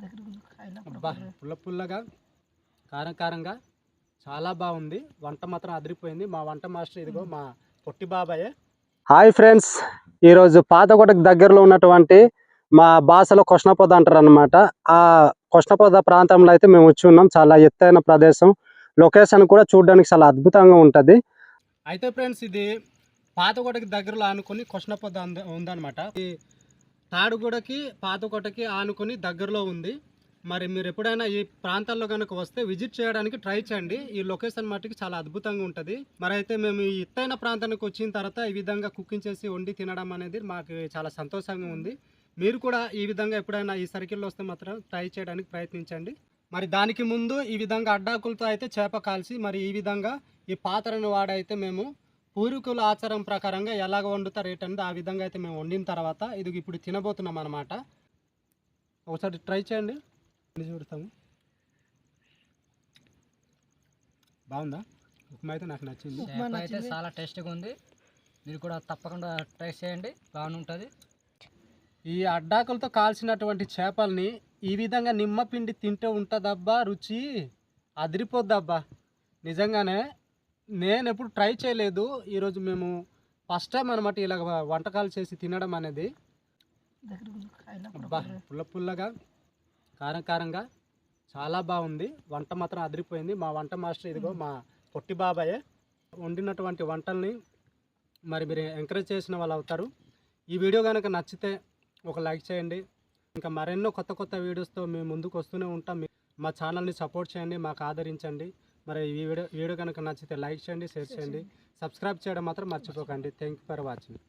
అబ్బా పుల్ల పుల్లగా కారం కారంగా చాలా బాగుంది. వంట మాత్రం అదిరిపోయింది. మా వంట మాస్టర్ ఇదిగో మా పొట్టి బాబాయే. హాయ్ ఫ్రెండ్స్, ఈరోజు పాతకోటకు దగ్గరలో ఉన్నటువంటి మా భాషలో కొష్ణపొద అంటారు అనమాట. ఆ కొష్ణపొద ప్రాంతంలో అయితే మేము వచ్చి ఉన్నాం. చాలా ఎత్తైన ప్రదేశం, లొకేషన్ కూడా చూడడానికి చాలా అద్భుతంగా ఉంటుంది. అయితే ఫ్రెండ్స్, ఇది పాతకోటకి దగ్గరలో ఆనుకొని కొష్ణపొద ఉందన్నమాట. ఈ తాడుగూడకి పాతకోటకి ఆనుకొని దగ్గరలో ఉంది. మరి మీరు ఎప్పుడైనా ఈ ప్రాంతాల్లో కనుక వస్తే విజిట్ చేయడానికి ట్రై చేయండి. ఈ లొకేషన్ మట్టుకి చాలా అద్భుతంగా ఉంటుంది. మరి అయితే మేము ఈ ఎత్తైన ప్రాంతానికి వచ్చిన తర్వాత ఈ విధంగా కుకింగ్ చేసి వండి తినడం అనేది మాకు చాలా సంతోషంగా ఉంది. మీరు కూడా ఈ విధంగా ఎప్పుడైనా ఈ సర్కిల్లో వస్తే మాత్రం ట్రై చేయడానికి ప్రయత్నించండి. మరి దానికి ముందు ఈ విధంగా అడ్డాకులతో అయితే చేప కాల్చి, మరి ఈ విధంగా ఈ పాత్రను వాడైతే మేము పూర్వీకుల ఆచారం ప్రకారంగా ఎలాగ వండుతారు ఏంటంటే ఆ విధంగా అయితే మేము వండిన తర్వాత ఇది ఇప్పుడు తినబోతున్నాం అన్నమాట. ఒకసారి ట్రై చేయండి, చూడతాము. బాగుందా? ఉప్మా అయితే నాకు నచ్చింది. అయితే చాలా టేస్ట్గా ఉంది. మీరు కూడా తప్పకుండా ట్రై చేయండి, బాగుంటుంది. ఈ అడ్డాకులతో కాల్చినటువంటి చేపల్ని ఈ విధంగా నిమ్మపిండి తింటే ఉంటుందబ్బా, రుచి అదిరిపోద్దబ్బా. నిజంగానే నేను ఎప్పుడు ట్రై చేయలేదు. ఈరోజు మేము ఫస్ట్ టైం అనమాట ఇలా వంటకాలు చేసి తినడం అనేది. అబ్బా పుల్ల పుల్లగా కారం కారంగా చాలా బాగుంది. వంట మాత్రం అదిరిపోయింది. మా వంట మాస్టర్ ఇదిగో మా పొట్టి బాబాయే. వండినటువంటి వంటల్ని మరి మీరు ఎంకరేజ్ చేసిన వాళ్ళు అవుతారు. ఈ వీడియో కనుక నచ్చితే ఒక లైక్ చేయండి. ఇంకా మరెన్నో కొత్త కొత్త వీడియోస్తో మేము ముందుకు వస్తూనే ఉంటాం. మా ఛానల్ని సపోర్ట్ చేయండి, మాకు ఆదరించండి. మరి ఈ వీడియో కనుక నచ్చితే లైక్ చేయండి, షేర్ చేయండి, సబ్స్క్రైబ్ చేయడం మాత్రం మర్చిపోకండి. Thank you for watching.